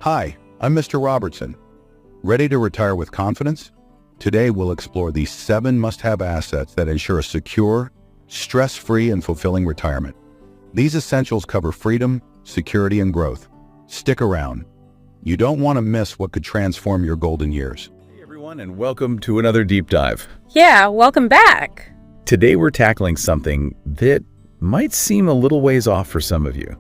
Hi, I'm Mr. Robertson. Ready to retire with confidence? Today we'll explore the 7 must-have assets that ensure a secure, stress-free, and fulfilling retirement. These essentials cover freedom, security, and growth. Stick around. You don't want to miss what could transform your golden years. Hey everyone, and welcome to another deep dive. Yeah, welcome back. Today we're tackling something that might seem a little ways off for some of you,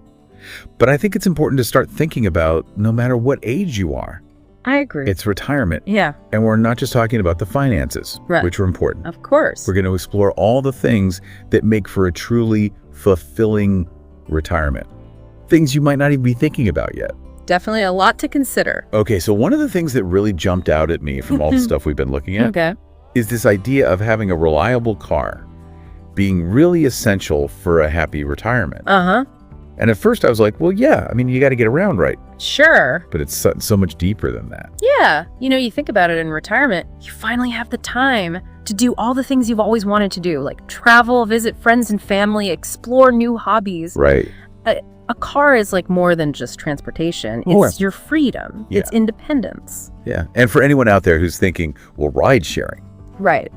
but I think it's important to start thinking about no matter what age you are. I agree. It's retirement. Yeah. And we're not just talking about the finances, Right. which are important. Of course. We're going to explore all the things that make for a truly fulfilling retirement. Things you might not even be thinking about yet. Definitely a lot to consider. Okay, so one of the things that really jumped out at me from all the stuff we've been looking at is this idea of having a reliable car being really essential for a happy retirement. Uh-huh. And at first I was like, well, yeah, I mean, you got to get around right. Sure. But it's so much deeper than that. Yeah. You think about it in retirement, you finally have the time to do all the things you've always wanted to do, like travel, visit friends and family, explore new hobbies. Right. A car is like more than just transportation. It's your freedom. Yeah. It's independence. Yeah. And for anyone out there who's thinking, well, ride sharing, Right.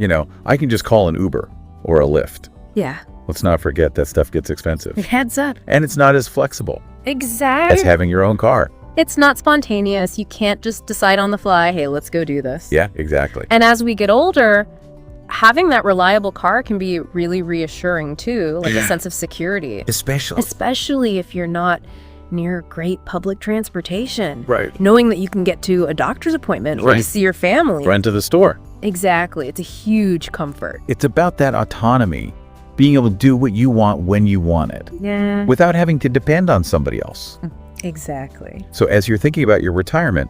I can just call an Uber or a Lyft. Yeah. Let's not forget that stuff gets expensive. It adds up. And it's not as flexible Exactly. as having your own car. It's not spontaneous. You can't just decide on the fly, hey, let's go do this. Yeah, exactly. And as we get older, having that reliable car can be really reassuring too, like a sense of security. Especially if you're not near great public transportation. Right. Knowing that you can get to a doctor's appointment or to see your family. Run to the store. Exactly. It's a huge comfort. It's about that autonomy, being able to do what you want when you want it, Yeah. without having to depend on somebody else. Exactly. So as you're thinking about your retirement,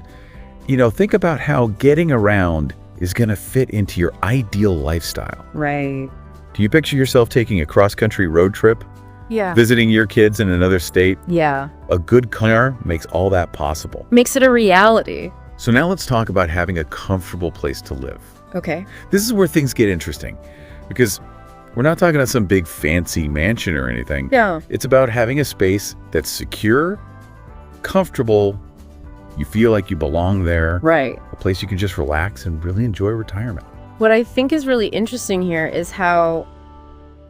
think about how getting around is going to fit into your ideal lifestyle. Right. Do you picture yourself taking a cross-country road trip, Yeah. visiting your kids in another state? Yeah. A good car makes all that possible. Makes it a reality. So now let's talk about having a comfortable place to live. Okay. This is where things get interesting, because we're not talking about some big fancy mansion or anything. Yeah. It's about having a space that's secure, comfortable, you feel like you belong there, Right. a place you can just relax and really enjoy retirement. What I think is really interesting here is how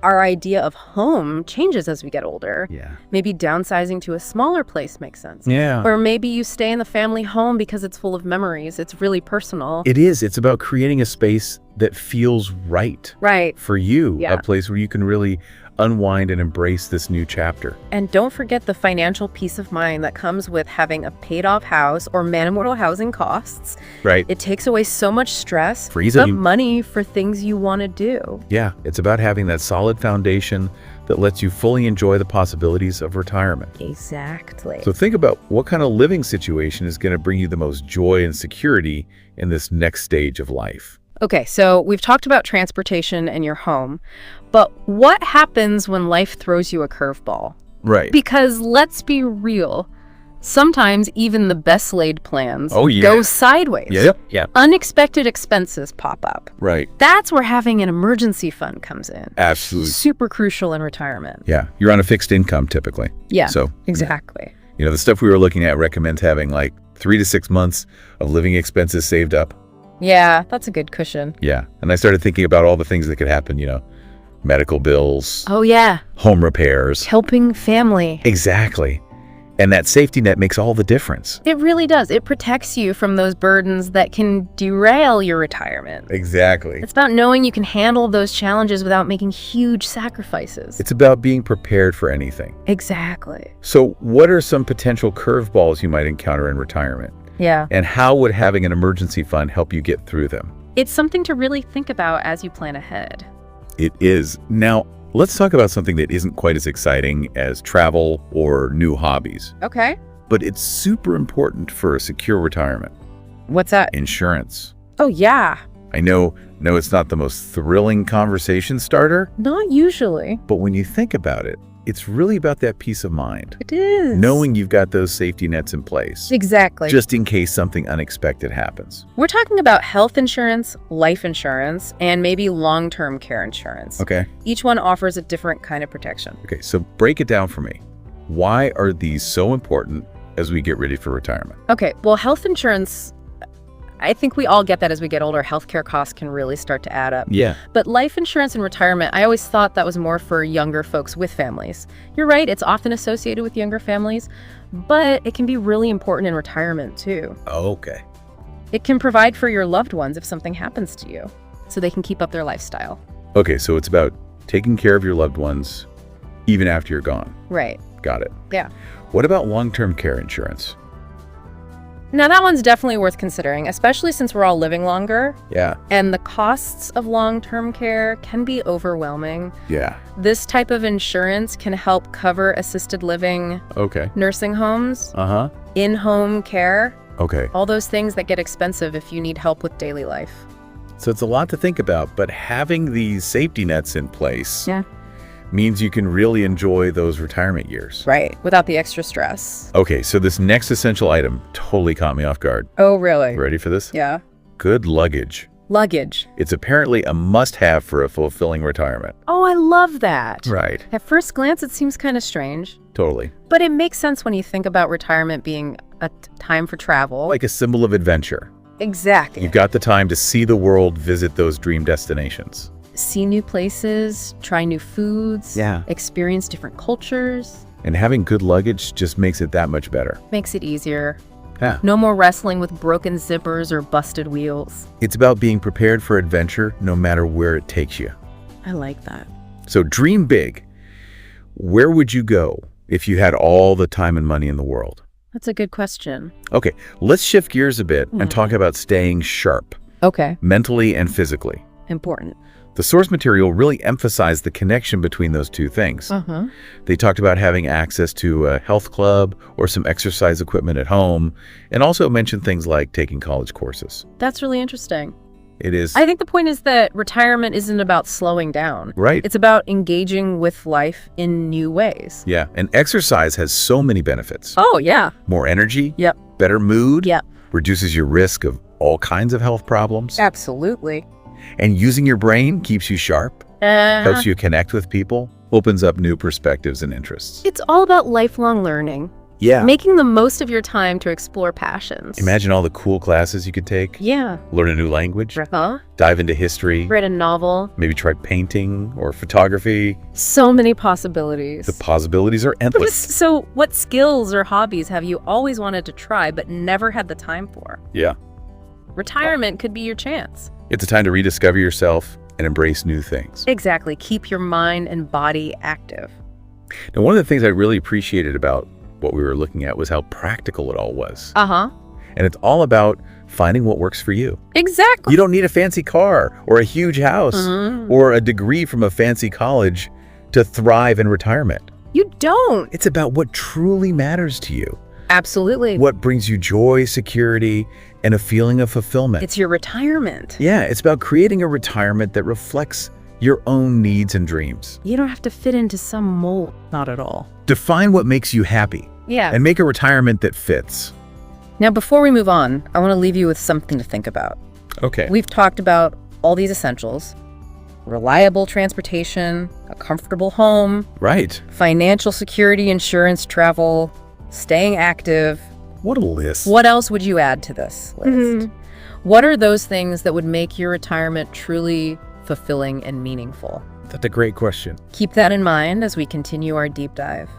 our idea of home changes as we get older. Yeah. Maybe downsizing to a smaller place makes sense. Yeah. Or maybe you stay in the family home because it's full of memories. It's really personal. It is. It's about creating a space that feels right Right. for you, Yeah. a place where you can really unwind and embrace this new chapter. And don't forget the financial peace of mind that comes with having a paid off house or minimal housing costs. Right. It takes away so much stress, Frees but up money for things you want to do. Yeah. It's about having that solid foundation that lets you fully enjoy the possibilities of retirement. Exactly. So think about what kind of living situation is going to bring you the most joy and security in this next stage of life. Okay, so we've talked about transportation and your home, but what happens when life throws you a curveball? Right. Because let's be real, sometimes even the best laid plans Oh, yeah. go sideways. Yep. Yeah. Unexpected expenses pop up. Right. That's where having an emergency fund comes in. Absolutely. Super crucial in retirement. Yeah. You're on a fixed income typically. Yeah, So, exactly. the stuff we were looking at recommends having like 3 to 6 months of living expenses saved up. Yeah, that's a good cushion. Yeah. And I started thinking about all the things that could happen, medical bills, Oh, yeah. home repairs. Helping family. Exactly. And that safety net makes all the difference. It really does. It protects you from those burdens that can derail your retirement. Exactly. It's about knowing you can handle those challenges without making huge sacrifices. It's about being prepared for anything. Exactly. So what are some potential curveballs you might encounter in retirement? Yeah. And how would having an emergency fund help you get through them? It's something to really think about as you plan ahead. It is. Now, let's talk about something that isn't quite as exciting as travel or new hobbies, Okay. but it's super important for a secure retirement. What's that? Insurance. Oh, yeah. I know it's not the most thrilling conversation starter, Not usually. but when you think about it, it's really about that peace of mind. It is. Knowing you've got those safety nets in place, Exactly. just in case something unexpected happens. We're talking about health insurance, life insurance, and maybe long-term care insurance. Okay. Each one offers a different kind of protection. Okay, so break it down for me. Why are these so important as we get ready for retirement? Okay, well, health insurance, I think we all get that as we get older. Healthcare costs can really start to add up. Yeah. But life insurance and retirement, I always thought that was more for younger folks with families. You're right, it's often associated with younger families, but it can be really important in retirement too. Okay. It can provide for your loved ones if something happens to you, so they can keep up their lifestyle. Okay, so it's about taking care of your loved ones even after you're gone. Right. Got it. Yeah. What about long-term care insurance? Now that one's definitely worth considering, especially since we're all living longer. Yeah. And the costs of long-term care can be overwhelming. Yeah. This type of insurance can help cover assisted living, Okay. nursing homes, Uh-huh. in-home care, Okay. all those things that get expensive if you need help with daily life. So it's a lot to think about, but having these safety nets in place means you can really enjoy those retirement years. Right, without the extra stress. Okay, so this next essential item totally caught me off guard. Oh, really? Ready for this? Yeah. Good luggage. Luggage. It's apparently a must-have for a fulfilling retirement. Oh, I love that. Right. At first glance, it seems kind of strange, Totally. but it makes sense when you think about retirement being a time for travel. Like a symbol of adventure. Exactly. You've got the time to see the world, visit those dream destinations. See new places, try new foods, experience different cultures. And having good luggage just makes it that much better. Makes it easier. Yeah. No more wrestling with broken zippers or busted wheels. It's about being prepared for adventure no matter where it takes you. I like that. So dream big. Where would you go if you had all the time and money in the world? That's a good question. Okay, let's shift gears a bit and talk about staying sharp, Okay. mentally and physically. Important. The source material really emphasized the connection between those two things. They talked about having access to a health club or some exercise equipment at home, and also mentioned things like taking college courses. That's really interesting. It is. I think the point is that retirement isn't about slowing down. Right. It's about engaging with life in new ways. Yeah, and exercise has so many benefits. Oh, yeah. More energy. Yep. Better mood. Yep. Reduces your risk of all kinds of health problems. Absolutely. And using your brain keeps you sharp, helps you connect with people, opens up new perspectives and interests. It's all about lifelong learning. Yeah. Making the most of your time to explore passions. Imagine all the cool classes you could take. Yeah. Learn a new language. Huh? Dive into history. Read a novel. Maybe try painting or photography. So many possibilities. The possibilities are endless. So what skills or hobbies have you always wanted to try but never had the time for? Yeah. Retirement could be your chance. It's a time to rediscover yourself and embrace new things. Exactly. Keep your mind and body active. Now, one of the things I really appreciated about what we were looking at was how practical it all was. Uh-huh. And it's all about finding what works for you. Exactly. You don't need a fancy car or a huge house or a degree from a fancy college to thrive in retirement. You don't. It's about what truly matters to you. Absolutely. What brings you joy, security, and a feeling of fulfillment. It's your retirement. Yeah, it's about creating a retirement that reflects your own needs and dreams. You don't have to fit into some mold. Not at all. Define what makes you happy. Yeah. And make a retirement that fits. Now, before we move on, I want to leave you with something to think about. Okay. We've talked about all these essentials: reliable transportation, a comfortable home, Right. financial security, insurance, travel, staying active. What a list. What else would you add to this list? What are those things that would make your retirement truly fulfilling and meaningful? That's a great question. Keep that in mind as we continue our deep dive.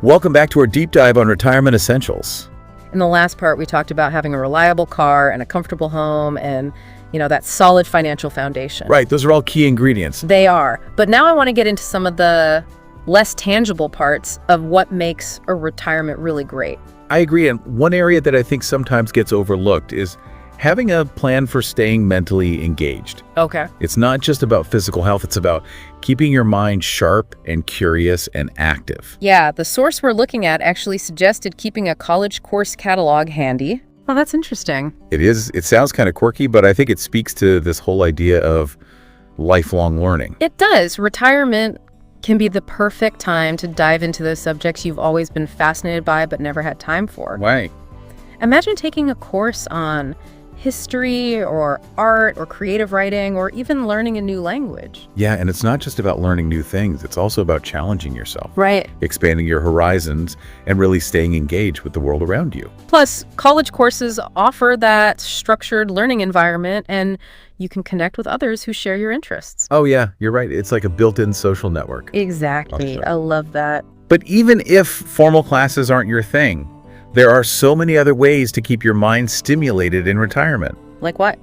Welcome back to our deep dive on retirement essentials. In the last part, we talked about having a reliable car and a comfortable home and, that solid financial foundation. Right. Those are all key ingredients. They are. But now I want to get into some of the less tangible parts of what makes a retirement really great. I agree. And one area that I think sometimes gets overlooked is having a plan for staying mentally engaged. Okay. It's not just about physical health. It's about keeping your mind sharp and curious and active. Yeah, the source we're looking at actually suggested keeping a college course catalog handy. Oh, that's interesting. It is. It sounds kind of quirky, but I think it speaks to this whole idea of lifelong learning. It does. Retirement can be the perfect time to dive into those subjects you've always been fascinated by but never had time for. Right. Imagine taking a course on history or art or creative writing or even learning a new language. Yeah, and it's not just about learning new things. It's also about challenging yourself. Right. Expanding your horizons and really staying engaged with the world around you. Plus, college courses offer that structured learning environment, and you can connect with others who share your interests. Oh yeah, you're right. It's like a built-in social network. Exactly. I love that. But even if formal classes aren't your thing, there are so many other ways to keep your mind stimulated in retirement. Like what?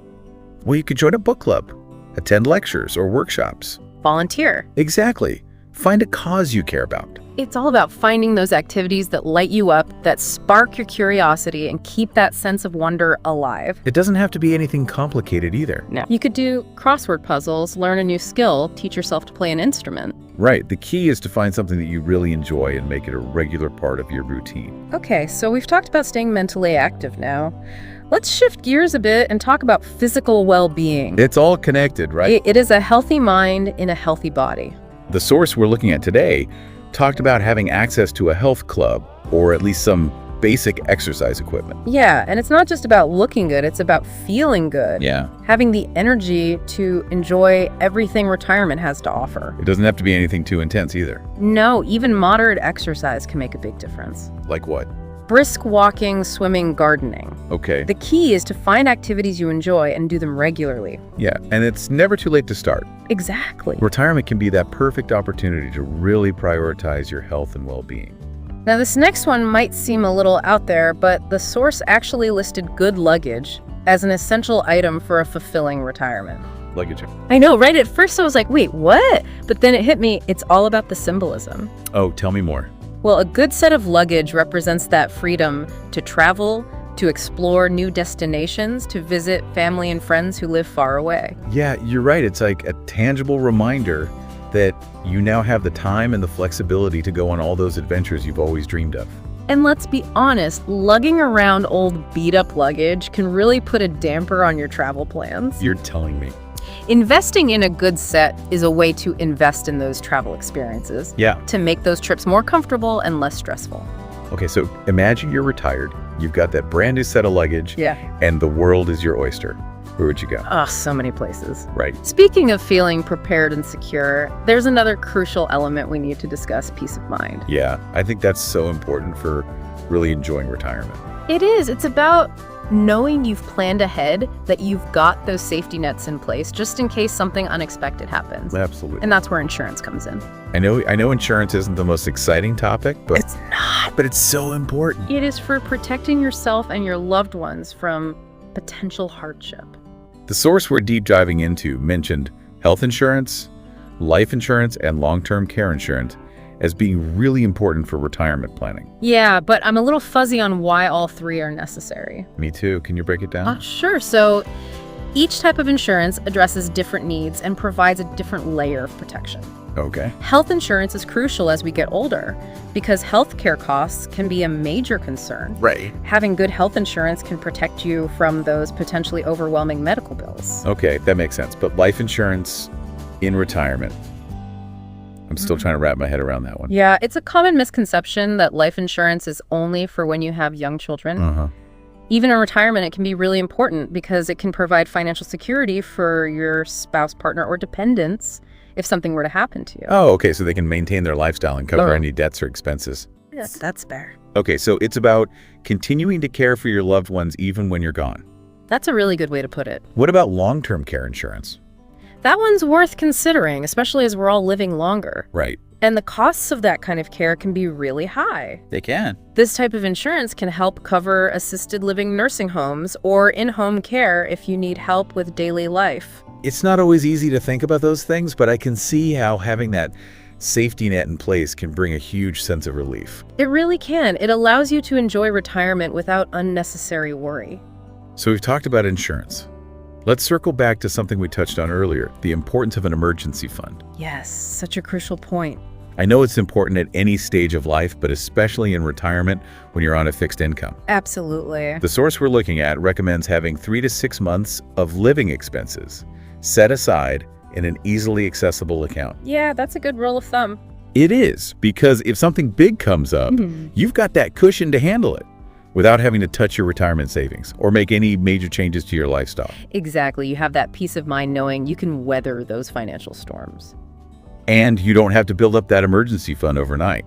Well, you could join a book club, attend lectures or workshops. Volunteer. Exactly. Find a cause you care about. It's all about finding those activities that light you up, that spark your curiosity, and keep that sense of wonder alive. It doesn't have to be anything complicated either. No. You could do crossword puzzles, learn a new skill, teach yourself to play an instrument. Right. The key is to find something that you really enjoy and make it a regular part of your routine. Okay, so we've talked about staying mentally active now. Let's shift gears a bit and talk about physical well-being. It's all connected, right? It is a healthy mind in a healthy body. The source we're looking at today talked about having access to a health club or at least some basic exercise equipment. Yeah, and it's not just about looking good, it's about feeling good. Yeah. Having the energy to enjoy everything retirement has to offer. It doesn't have to be anything too intense either. No, even moderate exercise can make a big difference. Like what? Brisk walking, swimming, gardening. Okay. The key is to find activities you enjoy and do them regularly. Yeah, and it's never too late to start. Exactly. Retirement can be that perfect opportunity to really prioritize your health and well-being. Now, this next one might seem a little out there, but the source actually listed good luggage as an essential item for a fulfilling retirement. Luggage. I know, right? At first I was like, wait, what? But then it hit me, it's all about the symbolism. Oh, tell me more. Well, a good set of luggage represents that freedom to travel, to explore new destinations, to visit family and friends who live far away. Yeah, you're right. It's like a tangible reminder that you now have the time and the flexibility to go on all those adventures you've always dreamed of. And let's be honest, lugging around old beat-up luggage can really put a damper on your travel plans. You're telling me. Investing in a good set is a way to invest in those travel experiences. Yeah. To make those trips more comfortable and less stressful. Okay, so imagine you're retired, you've got that brand new set of luggage, Yeah. and the world is your oyster. Where would you go? Oh, so many places. Right. Speaking of feeling prepared and secure, there's another crucial element we need to discuss: peace of mind. Yeah, I think that's so important for really enjoying retirement. It is. It's about knowing you've planned ahead, that you've got those safety nets in place just in case something unexpected happens. Absolutely. And that's where insurance comes in. I know insurance isn't the most exciting topic, but It's not. but it's so important. It is for protecting yourself and your loved ones from potential hardship. The source we're deep diving into mentioned health insurance, life insurance, and long-term care insurance as being really important for retirement planning. Yeah, but I'm a little fuzzy on why all three are necessary. Me too. Can you break it down? Sure. So each type of insurance addresses different needs and provides a different layer of protection. Okay. Health insurance is crucial as we get older because healthcare costs can be a major concern. Right. Having good health insurance can protect you from those potentially overwhelming medical bills. Okay, that makes sense. But life insurance in retirement, I'm still trying to wrap my head around that one. Yeah, it's a common misconception that life insurance is only for when you have young children. Uh-huh. Even in retirement, it can be really important because it can provide financial security for your spouse, partner, or dependents if something were to happen to you. Oh, okay, so they can maintain their lifestyle and cover Oh. any debts or expenses. Yes, that's fair. Okay, so it's about continuing to care for your loved ones even when you're gone. That's a really good way to put it. What about long-term care insurance? That one's worth considering, especially as we're all living longer. Right. And the costs of that kind of care can be really high. They can. This type of insurance can help cover assisted living nursing homes or in-home care if you need help with daily life. It's not always easy to think about those things, but I can see how having that safety net in place can bring a huge sense of relief. It really can. It allows you to enjoy retirement without unnecessary worry. So we've talked about insurance. Let's circle back to something we touched on earlier, the importance of an emergency fund. Yes, such a crucial point. I know it's important at any stage of life, but especially in retirement when you're on a fixed income. Absolutely. The source we're looking at recommends having 3 to 6 months of living expenses set aside in an easily accessible account. Yeah, that's a good rule of thumb. It is, because if something big comes up, you've got that cushion to handle it. without having to touch your retirement savings or make any major changes to your lifestyle. Exactly. You have that peace of mind knowing you can weather those financial storms. And you don't have to build up that emergency fund overnight.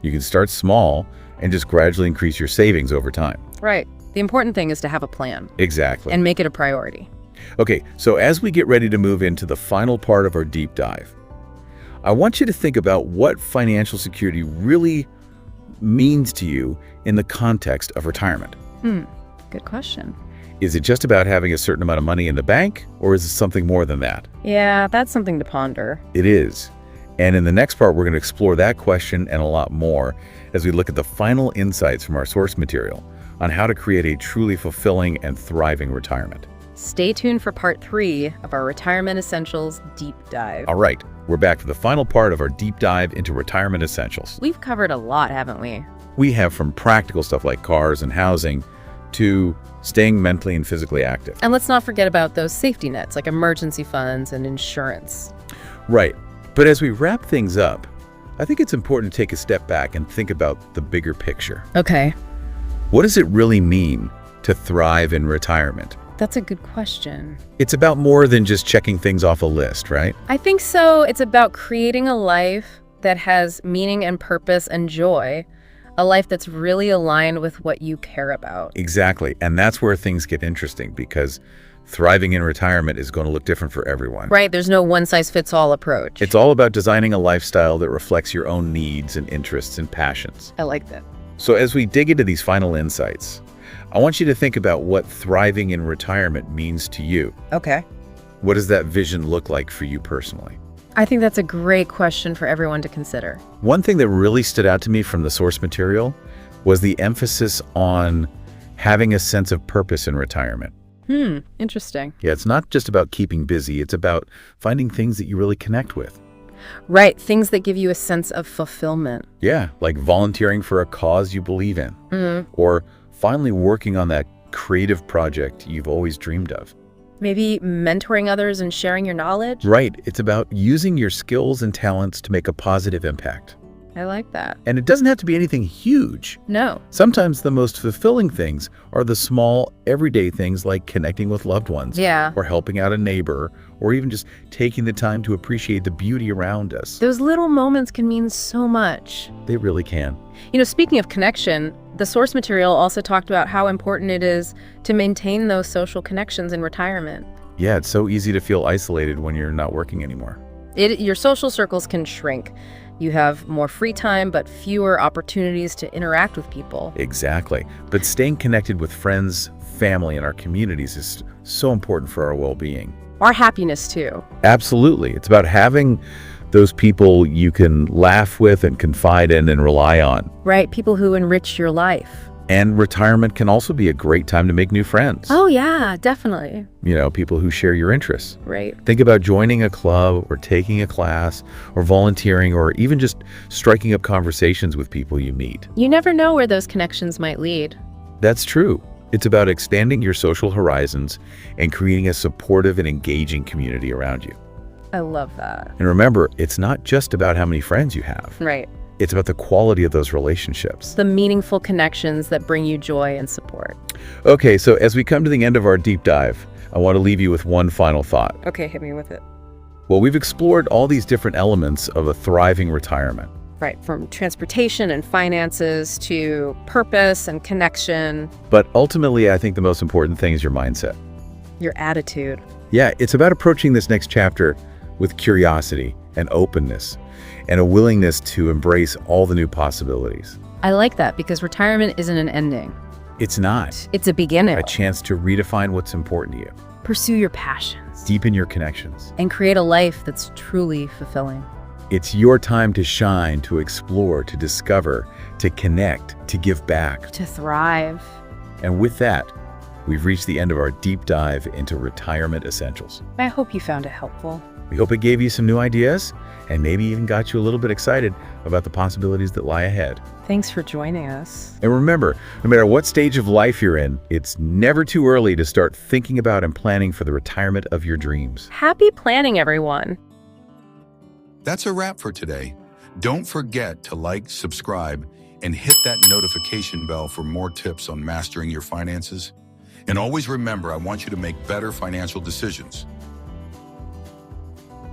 You can start small and just gradually increase your savings over time. Right. The important thing is to have a plan. Exactly. And make it a priority. Okay, so as we get ready to move into the final part of our deep dive, I want you to think about what financial security really means to you in the context of retirement. Good question. Is it just about having a certain amount of money in the bank, or is it something more than that? Yeah, that's something to ponder. It is. And in the next part, we're going to explore that question and a lot more as we look at the final insights from our source material on how to create a truly fulfilling and thriving retirement. Stay tuned for part 3 of our Retirement Essentials Deep Dive. All right, we're back for the final part of our deep dive into retirement essentials. We've covered a lot, haven't we? We have from practical stuff like cars and housing to staying mentally and physically active. And let's not forget about those safety nets like emergency funds and insurance. Right. But as we wrap things up, I think it's important to take a step back and think about the bigger picture. Okay. What does it really mean to thrive in retirement? That's a good question. It's about more than just checking things off a list, right? I think so. It's about creating a life that has meaning and purpose and joy, a life that's really aligned with what you care about. Exactly. And that's where things get interesting, because thriving in retirement is going to look different for everyone. Right. There's no one-size-fits-all approach. It's all about designing a lifestyle that reflects your own needs and interests and passions. I like that. So as we dig into these final insights, I want you to think about what thriving in retirement means to you. Okay. What does that vision look like for you personally? I think that's a great question for everyone to consider. One thing that really stood out to me from the source material was the emphasis on having a sense of purpose in retirement. Interesting. Yeah, it's not just about keeping busy. It's about finding things that you really connect with. Right. Things that give you a sense of fulfillment. Yeah, like volunteering for a cause you believe in, or finally working on that creative project you've always dreamed of. Maybe mentoring others and sharing your knowledge. Right. It's about using your skills and talents to make a positive impact. I like that. And it doesn't have to be anything huge. No. Sometimes the most fulfilling things are the small, everyday things like connecting with loved ones. Yeah. Or helping out a neighbor, or even just taking the time to appreciate the beauty around us. Those little moments can mean so much. They really can. You know, speaking of connection, the source material also talked about how important it is to maintain those social connections in retirement. Yeah, it's so easy to feel isolated when you're not working anymore. Your social circles can shrink. You have more free time, but fewer opportunities to interact with people. Exactly. But staying connected with friends, family, and our communities is so important for our well-being. Our happiness, too. Absolutely. It's about having those people you can laugh with and confide in and rely on. Right, people who enrich your life. And retirement can also be a great time to make new friends. Oh, yeah, definitely. You know, people who share your interests. Right. Think about joining a club or taking a class or volunteering or even just striking up conversations with people you meet. You never know where those connections might lead. That's true. It's about expanding your social horizons and creating a supportive and engaging community around you. I love that. And remember, it's not just about how many friends you have. Right. It's about the quality of those relationships. The meaningful connections that bring you joy and support. Okay, so as we come to the end of our deep dive, I want to leave you with one final thought. Okay, hit me with it. Well, we've explored all these different elements of a thriving retirement. Right, from transportation and finances to purpose and connection. But ultimately, I think the most important thing is your mindset. Your attitude. Yeah, it's about approaching this next chapter with curiosity and openness and a willingness to embrace all the new possibilities. I like that because retirement isn't an ending. It's not. It's a beginning. A chance to redefine what's important to you. Pursue your passions. Deepen your connections. And create a life that's truly fulfilling. It's your time to shine, to explore, to discover, to connect, to give back. To thrive. And with that, we've reached the end of our deep dive into retirement essentials. I hope you found it helpful. We hope it gave you some new ideas and maybe even got you a little bit excited about the possibilities that lie ahead. Thanks for joining us. And remember, no matter what stage of life you're in, it's never too early to start thinking about and planning for the retirement of your dreams. Happy planning, everyone. That's a wrap for today. Don't forget to like, subscribe, and hit that notification bell for more tips on mastering your finances. And always remember, I want you to make better financial decisions.